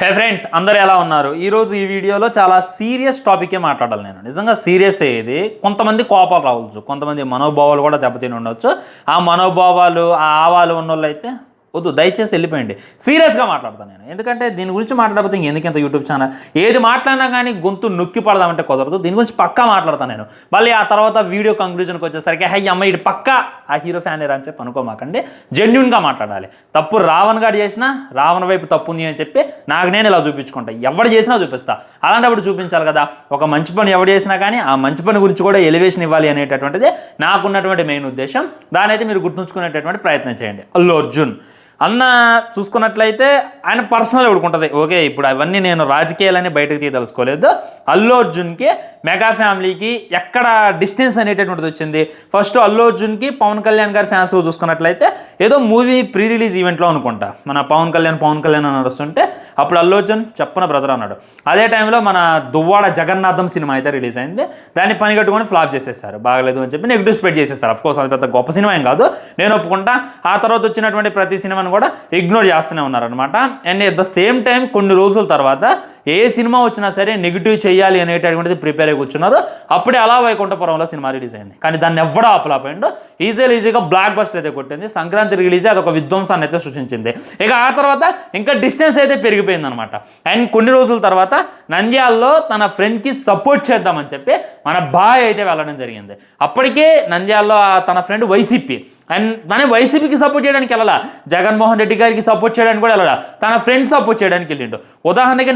హే friends, అందరూ ఎలా ఉన్నారు? ఈరోజు ఈ వీడియోలో చాలా సీరియస్ టాపికే మాట్లాడాలి. నేను నిజంగా సీరియస్ అయ్యేది. కొంతమంది కోపాలు రావచ్చు, కొంతమంది మనోభావాలు కూడా దెబ్బతిని ఉండవచ్చు. ఆ మనోభావాలు ఆ ఆవాలు ఉన్నోళ్ళు అయితే వద్దు, దయచేసి వెళ్ళిపోయండి. సీరియస్గా మాట్లాడతాను నేను, ఎందుకంటే దీని గురించి మాట్లాడకపోతే ఇంకెందుకంత యూట్యూబ్ ఛానల్. ఏది మాట్లాడినా కానీ గొంతు నొక్కి పడదామంటే కుదరదు. దీని గురించి పక్కా మాట్లాడతాను నేను. మళ్ళీ ఆ తర్వాత వీడియో కంక్లూజన్కి వచ్చేసరికి హై అమ్మ ఇది పక్కా ఆ హీరో ఫ్యాన్ అని చెప్పి అనుకోమాకండి. జెన్యున్గా మాట్లాడాలి. తప్పు రావణ్ గారు చేసినా రావణ్ వైపు తప్పు ఉంది అని చెప్పి నాకు నేను ఇలా చూపించుకుంటా. ఎవడు చేసినా చూపిస్తా. అలాంటప్పుడు చూపించాలి కదా. ఒక మంచి పని ఎవడు చేసినా కానీ ఆ మంచి పని గురించి కూడా ఎలివేషన్ ఇవ్వాలి అనేటటువంటిది నాకున్నటువంటి మెయిన్ ఉద్దేశం. దాని అయితే మీరు గుర్తుంచుకునేటటువంటి ప్రయత్నం చేయండి. అల్లు అర్జున్ అన్న చూసుకున్నట్లయితే ఆయన పర్సనల్ ఉంటుంది. ఓకే, ఇప్పుడు అవన్నీ నేను రాజకీయాలని బయటకు తీయదలుచుకోలేదు. అల్లు అర్జున్కి మెగా ఫ్యామిలీకి ఎక్కడ డిస్టెన్స్ అనేటటువంటిది వచ్చింది. ఫస్ట్ అల్లు అర్జున్కి పవన్ కళ్యాణ్ గారి ఫ్యాన్స్ చూసుకున్నట్లయితే ఏదో మూవీ ప్రీ రిలీజ్ ఈవెంట్లో అనుకుంటా మన పవన్ కళ్యాణ్ అని నడుస్తుంటే అప్పుడు అల్లు అర్జున్ చెప్పన బ్రదర్ అన్నాడు. అదే టైంలో మన దువ్వాడ జగన్నాథం సినిమా అయితే రిలీజ్ అయింది. దాన్ని పని కట్టుకొని ఫ్లాప్ చేసేసారు, బాగలేదు అని చెప్పి నెగిటివ్ స్ప్రెడ్ చేసేసారు. అఫ్కోర్స్ అది పెద్ద గొప్ప సినిమా ఏం కాదు, నేను ఒప్పుకుంటా. ఆ తర్వాత వచ్చినటువంటి ప్రతి సినిమా కూడా ఇగ్నోర్ చేస్తూనే ఉన్నారనమాట. And at the same time కొన్ని రోజుల తర్వాత ఏ సినిమా వచ్చినా సరే నెగిటివ్ చేయాలి అనేటటువంటిది ప్రిపేర్ అయి కూర్చున్నారు. అప్పుడే అలా వైకుంఠపురంలో సినిమా రిలీజ్ అయింది, కానీ దాన్ని ఎవడో ఆపలేకపోయిండు. ఈజీగా బ్లాక్ బస్టర్ అయితే కొట్టింది. సంక్రాంతి రిలీజ్ అది ఒక విధ్వంసాన్ని అయితే సృష్టించింది. ఇక ఆ తర్వాత ఇంకా డిస్టెన్స్ అయితే పెరిగిపోయింది అనమాట. అండ్ కొన్ని రోజుల తర్వాత నంద్యాలలో తన ఫ్రెండ్కి సపోర్ట్ చేద్దామని చెప్పి మన బాయ్ అయితే వెళ్ళడం జరిగింది. అప్పటికే నంద్యాలలో తన ఫ్రెండ్ వైసీపీ అండ్ దాన్ని వైసీపీకి సపోర్ట్ చేయడానికి వెళ్ళాలా, జగన్మోహన్ రెడ్డి గారికి సపోర్ట్ చేయడానికి కూడా వెళ్ళాలా, తన ఫ్రెండ్స్ సపోర్ట్ చేయడానికి వెళ్ళిండు. ఉదాహరణకి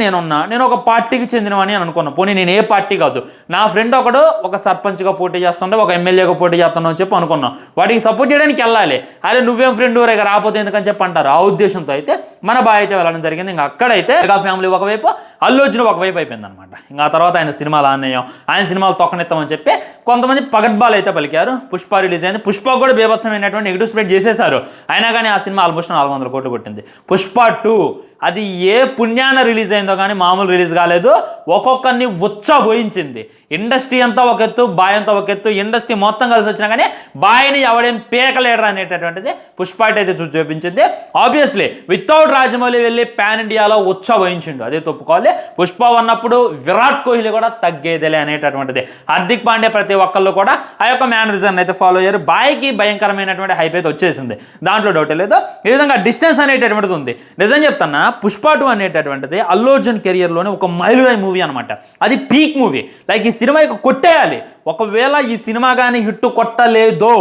నేను ఒక పార్టీకి చెందినవని అనుకున్నాను. పోనీ నేను ఏ పార్టీ కాదు, నా ఫ్రెండ్ ఒకడు ఒక సర్పంచ్గా పోటీ చేస్తుండే, ఒక ఎమ్మెల్యేగా పోటీ చేస్తున్నావు అని చెప్పి అనుకున్నాం. వాటికి సపోర్ట్ చేయడానికి వెళ్ళాలి. అదే నువ్వేం ఫ్రెండ్ ఊరేగా రాకపోతే ఎందుకని చెప్పి అంటారు. ఆ ఉద్దేశంతో అయితే మన బాయ్ అయితే వెళ్ళడం జరిగింది. ఇంకా అక్కడైతే మెగా ఫ్యామిలీ ఒకవైపు, అల్లు అర్జున్ ఒకవైపు అయిపోయింది అనమాట. ఇంకా ఆ తర్వాత ఆయన సినిమాలు ఆనేయం, ఆయన సినిమాలు తొక్కనిస్తామని చెప్పి కొంతమంది పగడ్బాలు అయితే పలికారు. పుష్ప రిలీజ్ అయింది. పుష్ప కూడా బీభత్సమైన నెగిటివ్ స్ప్రెడ్ చేసేశారు. అయినా కానీ ఆ సినిమా ఆల్మోస్ట్ 400 కోట్లు కొట్టింది. పుష్ప 2 అది ఏ పుణ్యాన రిలీజ్ అయిందో కానీ మామూలు రిలీజ్ కాలేదు. ఒక్కొక్కరిని ఉచ్చబోయించింది. ఇండస్ట్రీ అంతా ఒక ఎత్తు, బాయ్ అంతా ఒక ఎత్తు. ఇండస్ట్రీ మొత్తం కలిసి వచ్చినా కానీ బాయ్ని ఎవడేం పేకలేడరా అనేటటువంటిది పుష్ప అయితే చూపించింది. ఆబ్వియస్లీ వితౌట్ రాజమౌళి వెళ్ళి పాన్ ఇండియాలో ఉచ్చబోయించిండు, అదే తప్పుకోవాలి. పుష్ప ఉన్నప్పుడు విరాట్ కోహ్లీ కూడా తగ్గేదేలే అనేటటువంటిది. హార్దిక్ పాండ్యా ప్రతి ఒక్కళ్ళు కూడా ఆ యొక్క మేనరిజం అయితే ఫాలో అయ్యారు. బాయ్కి భయంకరమైనటువంటి హైప్ అయితే వచ్చేసింది, దాంట్లో డౌట్ లేదు. ఈ విధంగా డిస్టెన్స్ అనేటటువంటిది ఉంది. నిజం చెప్తున్నా, పుష్ప 2 అనేటటువంటిది అల్లు అర్జున్ కెరియర్లోనే ఒక మైలురాయి మూవీ అనమాట. అది పీక్ మూవీ. లైక్ ఈ సినిమా కొట్టేయాలి. ఒకవేళ ఈ సినిమా కానీ హిట్ కొట్టలేదో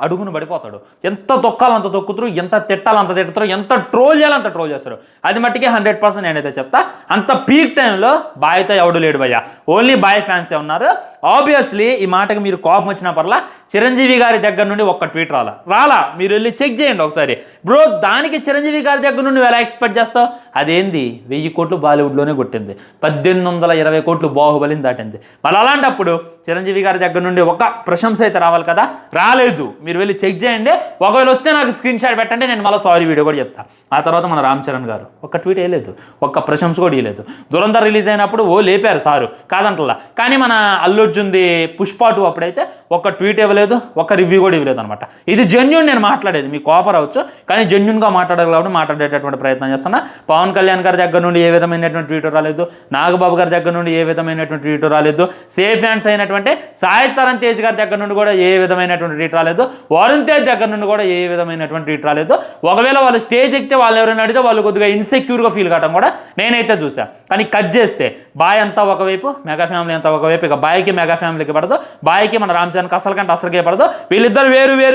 అడుగును పడిపోతాడు. ఎంత తొక్కాలో అంత తొక్కుతారు, ఎంత తిట్టాలో అంత తిడతారు, ఎంత ట్రోల్ చేయాలో అంత ట్రోల్ చేస్తారు. అది మట్టికే 100% నేనైతే చెప్తా. అంత పీక్ టైంలో బాయ్తో ఎవడు లేడు భయ్య, ఓన్లీ బాయ్ ఫ్యాన్సే ఉన్నారు. ఆబ్వియస్లీ ఈ మాటకి మీరు కోపం వచ్చిన పర్లా చిరంజీవి గారి దగ్గర నుండి ఒక్క ట్వీట్ రాలా మీరు వెళ్ళి చెక్ చేయండి ఒకసారి. బ్రో, దానికి చిరంజీవి గారి దగ్గర నుండి ఎలా ఎక్స్పెక్ట్ చేస్తావు? అదేంది 1000 కోట్లు బాలీవుడ్లోనే కొట్టింది, 1820 కోట్లు బాహుబలిని దాటింది. మళ్ళీ అలాంటప్పుడు చిరంజీవి గారి దగ్గర నుండి ఒక ప్రశంస అయితే రావాలి కదా, రాలేదు. మీరు వెళ్ళి చెక్ చేయండి. ఒకవేళ వస్తే నాకు స్క్రీన్ షాట్ పెట్టండి, నేను మళ్ళీ సారీ వీడియో కూడా చెప్తా. ఆ తర్వాత మన రామ్ చరణ్ గారు ఒక్క ట్వీట్ వేయలేదు, ఒక్క ప్రశంస కూడా ఇవ్వలేదు. దురంధర్ రిలీజ్ అయినప్పుడు లేపారు సారు, కాదంటలా. కానీ మన అల్లు అర్జున్ది పుష్ప 2 అప్పుడైతే ఒక్క ట్వీట్ ఇవ్వలేదు, ఒక్క రివ్యూ కూడా ఇవ్వలేదు అనమాట. ఇది జెన్యున్ నేను మాట్లాడేది. మీకు కోపం రావచ్చు, కానీ జెన్యున్గా మాట్లాడాలి కాబట్టి మాట్లాడేటటువంటి ప్రయత్నం చేస్తున్నా. పవన్ కళ్యాణ్ గారి దగ్గర నుండి ఏ విధమైనటువంటి ట్వీట్ రాలేదు, నాగబాబు గారి దగ్గర నుండి ఏ విధమైనటువంటి ట్వీట్ రాలేదు, సేఫ్ హ్యాండ్స్ అయినటువంటి సాయి తరణ్ తేజ్ గారి దగ్గర నుండి కూడా ఏ విధమైనటువంటి ట్వీట్ రాలేదు, వరుణ్ తేజ్ దగ్గర నుండి కూడా ఏ విధమైనటువంటి ట్వీట్ రాలేదు. ఒకవేళ వాళ్ళు స్టేజ్ ఎక్కితే వాళ్ళు ఎవరైనా అడిగితే వాళ్ళు కొద్దిగా ఇన్సెక్యూర్గా ఫీల్ కావడం కూడా నేనైతే చూసా. కానీ కట్ చేస్తే బాయ్ అంతా ఒకవైపు, మెగా ఫ్యామిలీ అంతా ఒకవైపు. ఇక బాయ్కి మెగా ఫ్యామిలీకి పడదు, బాయ్కి మన రామ్ చరణ్కి అసలుకే పడదు. వీళ్ళిద్దరు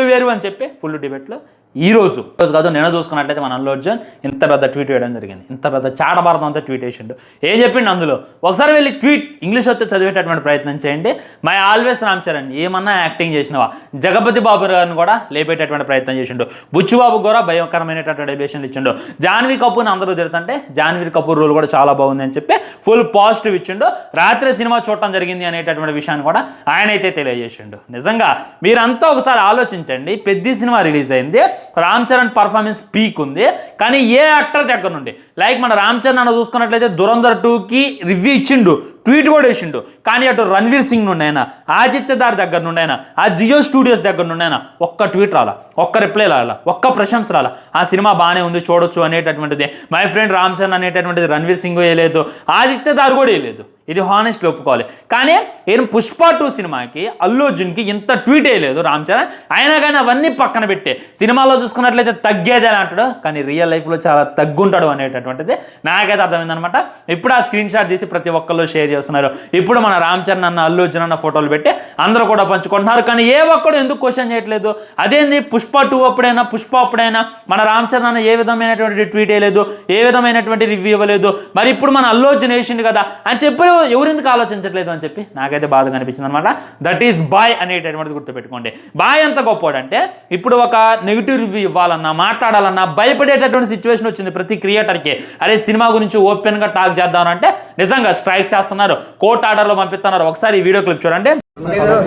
వేరు అని చెప్పి ఫుల్ డిబేట్లో ఈ రోజు కాదు నేను చూసుకున్నట్లయితే మన అల్లు అర్జున్ ఇంత పెద్ద ట్వీట్ వేయడం జరిగింది. ఇంత పెద్ద చాటభారతం అంతా ట్వీట్ వేసిండు. ఏం చెప్పిండు అందులో ఒకసారి వెళ్ళి ట్వీట్ ఇంగ్లీష్ వస్తే చదివేటటువంటి ప్రయత్నం చేయండి. మై ఆల్వేస్ రామ్ చరణ్, ఏమన్నా యాక్టింగ్ చేసినవా. జగపతి బాబు గారిని కూడా లేపేటటువంటి ప్రయత్నం చేసిండు. బుచ్చిబాబు కూడా భయంకరమైనటువంటి ఎలివేషన్లు ఇచ్చిండు. జాన్వీ కపూర్ని అందరూ తిడుతుంటే జాన్వీ కపూర్ రోల్ కూడా చాలా బాగుంది అని చెప్పి ఫుల్ పాజిటివ్ ఇచ్చిండు. రాత్రి సినిమా చూడటం జరిగింది అనేటటువంటి విషయాన్ని కూడా ఆయన అయితే తెలియజేసిండు. నిజంగా మీరంతా ఒకసారి ఆలోచించండి. పెద్ద సినిమా రిలీజ్ అయింది, రామ్ చరణ్ పర్ఫార్మెన్స్ పీక్ ఉంది, కానీ ఏ యాక్టర్ దగ్గర నుండి లైక్ మన రామ్ చరణ్ అన్న చూసుకున్నట్లయితే దురంధర్ 2కి రివ్యూ ఇచ్చిండు, ట్వీట్ కూడా వేసిండు. కానీ అటు రణ్వీర్ సింగ్ నుండి అయినా, ఆదిత్యదార్ దగ్గర నుండి అయినా, ఆ జియో స్టూడియోస్ దగ్గర నుండి అయినా ఒక్క ట్వీట్ రాలా, ఒక్క రిప్లై రాలా, ఒక్క ప్రశంస రాలా. ఆ సినిమా బాగానే ఉంది చూడొచ్చు అనేటటువంటిది మై ఫ్రెండ్ రామ్ చరణ్ అనేటటువంటిది రణ్వీర్ సింగ్ వేయలేదు, ఆదిత్యదార్ కూడా వేయలేదు. ఇది హానెస్ట్లీ ఒప్పుకోవాలి. కానీ ఈయన పుష్ప 2 సినిమాకి అల్లు అర్జున్కి ఇంత ట్వీట్ వేయలేదు రామ్ చరణ్. అయినా కానీ అవన్నీ పక్కన పెట్టే సినిమాలో చూసుకున్నట్లయితే తగ్గేదే అంటాడు, కానీ రియల్ లైఫ్లో చాలా తగ్గుంటాడు అనేటటువంటిది నాకైతే అర్థమైందనమాట. ఇప్పుడు ఆ స్క్రీన్ షాట్ తీసి ప్రతి ఒక్కళ్ళు షేర్ చేస్తున్నారు. ఇప్పుడు మన రామ్ చరణ్ అన్న, అల్లు అర్జున్ అన్న ఫోటోలు పెట్టి అందరూ కూడా పంచుకుంటున్నారు. కానీ ఏ ఒక్కడు ఎందుకు క్వశ్చన్ చేయట్లేదు? అదేంది పుష్ప 2 అప్పుడైనా, పుష్ప అప్పుడైనా మన రామ్ చరణ్ అన్న ఏ విధమైనటువంటి ట్వీట్ వేయలేదు, ఏ విధమైనటువంటి రివ్యూ ఇవ్వలేదు. మరి ఇప్పుడు మన అల్లు అర్జున్ వేసిండు కదా అని చెప్పి ఎవరెందుకు ఆలోచించట్లేదు అని చెప్పి నాకైతే బాధగా అనిపించింది అనమాట. దట్ ఈస్ బాయ్ అనేటటువంటిది గుర్తుపెట్టుకోండి. బాయ్ ఎంత గొప్పవాడంటే ఇప్పుడు ఒక నెగిటివ్ రివ్యూ ఇవ్వాలన్నా, మాట్లాడాలన్నా భయపడేటటువంటి సిచ్యువేషన్ వచ్చింది ప్రతి క్రియేటర్కి. అరే సినిమా గురించి ఓపెన్గా టాక్ చేద్దామంటే నిజంగా స్ట్రైక్స్ చేస్తున్నారు, కోర్ట్ ఆర్డర్లో పంపిస్తున్నారు. ఒకసారి ఈ వీడియో క్లిప్ చూడండి.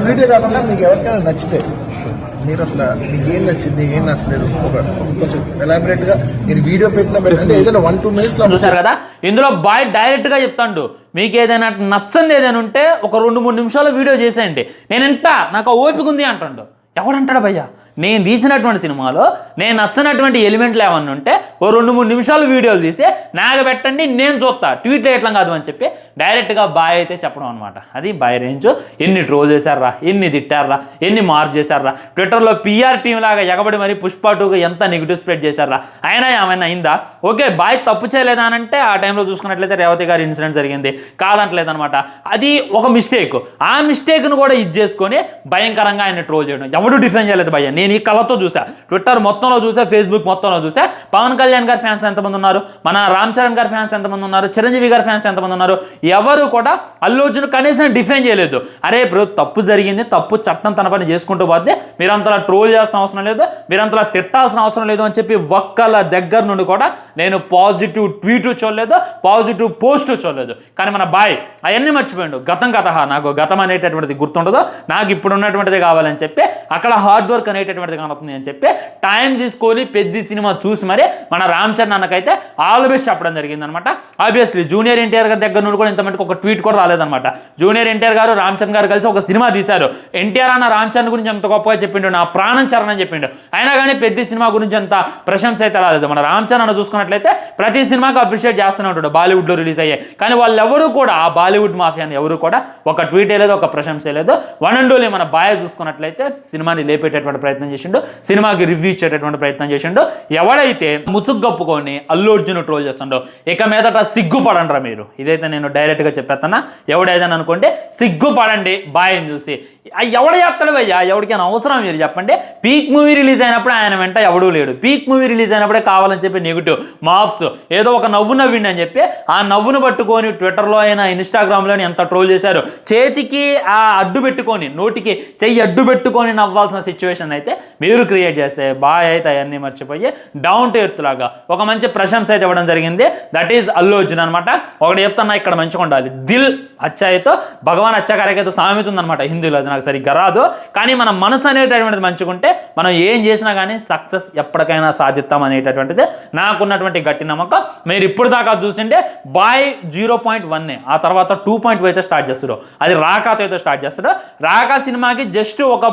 వీడియో కాకుండా మీకు ఎవరికైనా నచ్చితే మీరు అసలు మీకు ఏం నచ్చింది, ఏం నచ్చలేదు, కొంచెం ఎలాబరేట్ గా మీరు వీడియో పెట్టిన ఏదైనా 1-2 minutes లో చూసారు కదా. ఇందులో బాయ్ డైరెక్ట్ గా చెప్తాడు, మీకు ఏదైనా నచ్చంది ఏదైనా ఉంటే ఒక 2-3 నిమిషాలు వీడియో చేసేయండి, నేను నాకు ఓపిక ఉంది అంటాడు. ఎవడంటాడు భయ్యా? నేను తీసినటువంటి సినిమాలో నేను నచ్చినటువంటి ఎలిమెంట్లు ఏమన్నా ఉంటే ఓ 2-3 నిమిషాలు వీడియోలు తీసి నాకు పెట్టండి, నేను చూస్తా, ట్వీట్ చేయట్లం కాదు అని చెప్పి డైరెక్ట్గా బాయ్ అయితే చెప్పడం అనమాట. అది బాయ్ రేంజ్. ఎన్ని ట్రోల్ చేశారా, ఎన్ని తిట్టారా, ఎన్ని మార్క్ చేశారా, ట్విట్టర్లో పిఆర్ టీం లాగా ఎగబడి మరి పుష్ప 2గా ఎంత నెగిటివ్ స్ప్రెడ్ చేశారా. అయినా ఏమైనా అయిందా? ఓకే బాయ్ తప్పు చేయలేదా అని అంటే ఆ టైంలో చూసుకున్నట్లయితే రేవతి గారి ఇన్సిడెంట్ జరిగింది, కాదంటలేదనమాట. అది ఒక మిస్టేక్. ఆ మిస్టేక్ను కూడా ఇది చేసుకొని భయంకరంగా ఆయన ట్రోల్ చేయడం ఎవడు డిఫెండ్ చేయలేదు భయ్య. నేను ఈ కళ్ళతో చూసా, ట్విట్టర్ మొత్తంలో చూసా, ఫేస్బుక్ మొత్తంలో చూసా. పవన్ కళ్యాణ్ గారి ఫ్యాన్స్ ఎంతమంది ఉన్నారు, మన రామ్ చరణ్ గారి ఫ్యాన్స్ ఎంతమంది ఉన్నారు, చిరంజీవి గారి ఫ్యాన్స్ ఎంతమంది ఉన్నారు, ఎవరు కూడా అల్లు అర్జున్ కనీసం డిఫెండ్ చేయలేదు. అరే ఇప్పుడు తప్పు జరిగింది, తప్పు చట్టం తన పని చేసుకుంటూ పోతే మీరంతలా ట్రోల్ చేసిన అవసరం లేదు, మీరంతలా తిట్టాల్సిన అవసరం లేదు అని చెప్పి ఒక్కళ్ళ దగ్గర నుండి కూడా నేను పాజిటివ్ ట్వీట్ చూడలేదు, పాజిటివ్ పోస్ట్ చూడలేదు. కానీ మన బాయ్ అవన్నీ మర్చిపోయాడు. గతం కథ, నాకు గతం అనేటటువంటిది గుర్తుండదు, నాకు ఇప్పుడు ఉన్నటువంటిది కావాలని చెప్పి అక్కడ హార్డ్ వర్క్ అనేటటువంటిది కనవుతుంది అని చెప్పి టైం తీసుకొని పెద్ద సినిమా చూసి మరి మన రామ్ చరణ్ అన్నకైతే ఆల్ ది బెస్ట్ చెప్పడం జరిగింది అనమాట. ఆబ్వియస్లీ జూనియర్ ఎన్టీఆర్ గారి దగ్గర నుండి కూడా ఇంతమందికి ఒక ట్వీట్ కూడా రాలేదన్నమాట. జూనియర్ ఎన్టీఆర్ గారు రామ్ చరణ్ గారు కలిసి ఒక సినిమా తీశారు. ఎన్టీఆర్ అన్న రామ్ చరణ్ గురించి ఎంత గొప్పగా చెప్పిండు, నా ప్రాణం చరణ్ అని చెప్పిండు. అయినా కానీ పెద్ద సినిమా గురించి అంత ప్రశంస అయితే రాలేదు. మన రామ్ చరణ్ అన్న చూసుకున్నట్లయితే ప్రతి సినిమాకి అప్రిషియేట్ చేస్తూనే ఉంటాడు, బాలీవుడ్లో రిలీజ్ అయ్యాయి. కానీ వాళ్ళు ఎవరు కూడా ఆ బాలీవుడ్ మాఫియాని ఎవరు కూడా ఒక ట్వీట్ లేదు, ఒక ప్రశంస లేదు. వన్ అండ్ ఓన్లీ మన బాయ్ చూసుకున్నట్లయితే సినిమాని లేపేటటువంటి ప్రయత్నం చేసిండు, సినిమాకి రివ్యూ ఇచ్చేటటువంటి ప్రయత్నం చేసిండు. ఎవడైతే ముసుగు కప్పుకొని అల్లు అర్జున్ ట్రోల్ చేస్తుండో ఇక మీదట సిగ్గుపడండ్రా మీరు. ఇదైతే నేను డైరెక్ట్గా చెప్పేస్తున్నా. ఎవడైతే అనుకుంటే సిగ్గుపడండి బాయ్ని చూసి. ఎవడ చేస్తాడు భయ్యా? ఎవరికైనా అవసరం మీరు చెప్పండి. పీక్ మూవీ రిలీజ్ అయినప్పుడు ఆయన వెంట ఎవడూ లేడు. పీక్ మూవీ రిలీజ్ అయినప్పుడే కావాలని చెప్పి నెగిటివ్ మాఫ్స్ ఏదో ఒక నవ్వు నవ్విండి అని చెప్పి ఆ నవ్వును పట్టుకొని ట్విట్టర్లో అయినా ఇన్స్టాగ్రామ్లో ఎంత ట్రోల్ చేశారు. చేతికి ఆ అడ్డు పెట్టుకొని, నోటికి చెయ్యి అడ్డు పెట్టుకొని నవ్వాల్సిన సిచ్యువేషన్ అయితే మీరు క్రియేట్ చేస్తే బాయ్ అయితే అవన్నీ మర్చిపోయి డౌన్ టు ఎర్త్ లాగా ఒక మంచి ప్రశంస అయితే ఇవ్వడం జరిగింది. దట్ ఈజ్ అల్లు అర్జున్ అనమాట. ఒకటి చెప్తున్నా, ఇక్కడ మంచిగా ఉండాలి. దిల్ అచ్చాయితో భగవాన్ అచ్చా కరేకైతే సామెత ఉందన్నమాట హిందీలో, అది నాకు సరిగ్గా రాదు. కానీ మన మనసు అనేటటువంటిది మంచిగుంటే మనం ఏం చేసినా కానీ సక్సెస్ ఎప్పటికైనా సాధిస్తాం అనేటటువంటిది నాకున్నటువంటి గట్టి నమ్మకం. మీరు ఇప్పుడు దాకా చూసింటే బాయ్ 0.1 ఆ తర్వాత 2.5 అయితే స్టార్ట్ చేస్తాడు. అది రాకాతో అయితే స్టార్ట్ చేస్తాడు. రాకా సినిమాకి జస్ట్ ఒక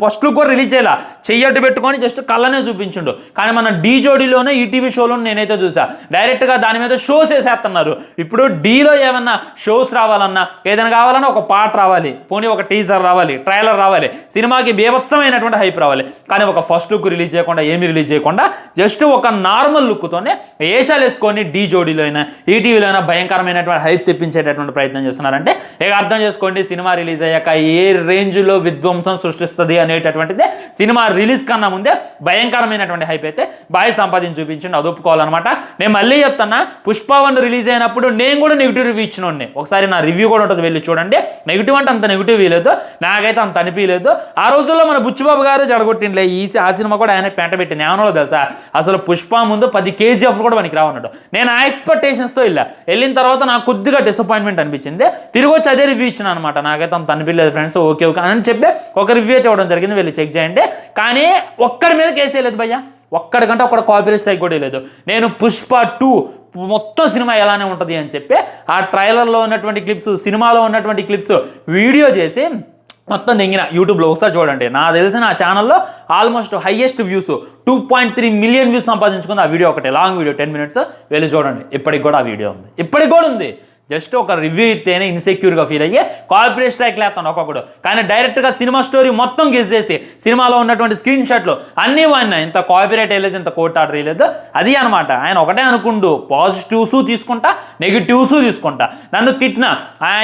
ఫస్ట్ లుక్ కూడా రిలీజ్ చేయాల, చెయ్యట్టు పెట్టుకొని జస్ట్ కళ్ళనే చూపించిండు. కానీ మన డీ జోడీలోనే ఈటీవీ షోలో నేనైతే చూసా, డైరెక్ట్గా దాని మీద షోస్ వేసేస్తున్నారు. ఇప్పుడు డీలో ఏమన్నా షోస్ రావాలన్నా, ఏదైనా కావాలన్నా ఒక పాట రావాలి, పోనీ ఒక టీజర్ రావాలి, ట్రైలర్ రావాలి, సినిమాకి బీభత్సమైనటువంటి హైప్ రావాలి. కానీ ఒక ఫస్ట్ లుక్ రిలీజ్ చేయకుండా, ఏమి రిలీజ్ చేయకుండా జస్ట్ ఒక నార్మల్ లుక్తోనే వేషాలు వేసుకొని డీ జోడీలో అయినా ఈటీవీలో అయినా భయంకరమైనటువంటి హైప్ తెప్పించేటటువంటి ప్రయత్నం చేస్తున్నారంటే ఇక అర్థం చేసుకోండి సినిమా రిలీజ్ అయ్యాక ఏ రేంజ్లో విధ్వంసం సృష్టిస్తుంది అనేటటువంటిది సినిమా రిలీజ్ కన్నా ముందే భయంకరమైనటువంటి హైప్ అయితే బాయ్ సంపాదించి చూపించండి. అది ఒప్పుకోవాలన్నమాట. నేను మళ్ళీ చెప్తున్నా, పుష్ప 1 రిలీజ్ అయినప్పుడు నేను కూడా నెగిటివ్ రివ్యూ ఇచ్చినోడిని. ఒకసారి నా రివ్యూ కూడా ఉంటుంది, వెళ్ళి చూడండి. నెగిటివ్ అంటే అంత నెగిటివ్ లేదు, నాకైతే అంత అనిపించలేదు. ఆ రోజుల్లో మన బుచ్చిబాబు గారు జడగొట్టిండే ఆ సినిమా కూడా ఆయన పెంట పెట్టింది. ఏమన్నా తెలుసా, అసలు పుష్ప ముందు 10 kgf కూడా మనకి రావన్నాడు. నేను ఆ ఎక్స్పెక్టేషన్స్తో వెళ్ళిన తర్వాత నాకు కొద్దిగా డిసప్పాయింట్మెంట్ అనిపించింది. తిరిగి వచ్చి అదే రివ్యూ ఇచ్చిన అనమాట. నాకైతే అంత అనిపించలేదు ఫ్రెండ్స్. ఓకే అని చెప్పి ఒక రివ్యూ అయితే ఇవ్వడం జరిగింది, వెళ్ళి చెక్ చేయండి. కానీ ఒక్కడి మీద కేసు వేయలేదు భయ్యా, ఒక్కడికంటే ఒక్కడ కాపీరైట్ స్ట్రైక్ కూడా లేదు. నేను పుష్ప 2 మొత్తం సినిమా ఎలానే ఉంటుంది అని చెప్పి ఆ ట్రైలర్లో ఉన్నటువంటి క్లిప్స్, సినిమాలో ఉన్నటువంటి క్లిప్స్ వీడియో చేసి మొత్తం దింగిన యూట్యూబ్లో ఒకసారి చూడండి. నాకు తెలిసిన ఆ ఛానల్లో almost highest views 2.3 million views సంపాదించుకుంది ఆ వీడియో ఒకటే, లాంగ్ వీడియో 10 minutes. వెళ్ళి చూడండి, ఇప్పటికి కూడా ఆ వీడియో ఉంది, ఇప్పటికి కూడా ఉంది. జస్ట్ ఒక రివ్యూ ఇస్తేనే ఇన్సెక్యూర్గా ఫీల్ అయ్యి కార్పొరేట్ స్ట్రైక్ లేస్తాను ఒక్కొక్కడు. కానీ డైరెక్ట్గా సినిమా స్టోరీ మొత్తం గెస్ చేసి సినిమాలో ఉన్నటువంటి స్క్రీన్ షాట్లు అన్నీ వాడినా, ఇంత కాపీరైట్ వేయలేదు, ఇంత కోర్టు ఆర్డర్ వేయలేదు. అది అనమాట ఆయన ఒకటే అనుకుండు, పాజిటివ్స్ తీసుకుంటా, నెగిటివ్స్ తీసుకుంటా. నన్ను తిట్టినా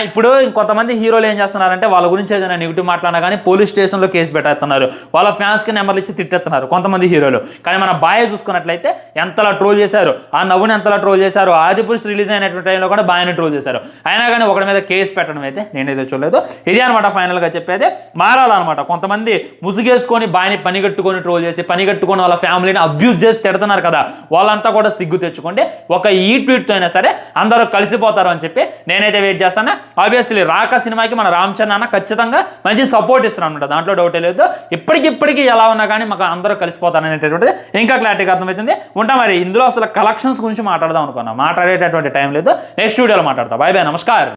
ఇప్పుడు కొంతమంది హీరోలు ఏం చేస్తున్నారంటే వాళ్ళ గురించి ఏదైనా నెగిటివ్ మాట్లాడినా కానీ పోలీస్ స్టేషన్లో కేసు పెట్టేస్తున్నారు, వాళ్ళ ఫ్యాన్స్కి నెంబర్లు ఇచ్చి తిట్టేస్తున్నారు కొంతమంది హీరోలు. కానీ మన బాయ్ చూసుకున్నట్లయితే ఎంతలా ట్రోల్ చేశారు, ఆ నవ్వుని ఎంతలా ట్రోల్ చేశారు. ఆదిపురుష్ రిలీజ్ అయినటువంటి టైంలో కూడా బాయ్ని ట్రోల్ చేశారు. అయినా కానీ ఒకటి మీద కేసు పెట్టడం అయితే నేనైతే చూడలేదు. ఇదే అనమాట ఫైనల్గా చెప్పేది. మారాలన్నమాట. కొంతమంది ముసుగేసుకొని బాయ్ని పనిగట్టుకొని ట్రోల్ చేసి, పనిగట్టుకొని వాళ్ళ ఫ్యామిలీని అబ్యూజ్ చేసి తిడుతున్నారు కదా, వాళ్ళంతా కూడా సిగ్గు తెచ్చుకోండి. ఒక ఈ ట్వీట్తో అయినా సరే అందరూ కలిసిపోతారు అని చెప్పి నేనైతే వెయిట్ చేస్తాను. ఆబ్వియస్లీ రాక సినిమాకి మన రామ్ చరణ్ అన్న ఖచ్చితంగా మంచి సపోర్ట్ ఇస్తున్నాను అనమాట, దాంట్లో డౌటే లేదు. ఇప్పటికిప్పటికీ ఎలా ఉన్నా కానీ మాకు అందరూ కలిసిపోతారనేటటువంటిది ఇంకా క్లారిటీగా అర్థమవుతుంది. ఉంటా మరి ఇందులో అసలు కలెక్షన్స్ గురించి మాట్లాడదాం అనుకున్నాం, మాట్లాడేటటువంటి టైం లేదు. నెక్స్ట్ వీడియోలో మాట్లాడతాం. బాయ్ బాయ్, నమస్కారం.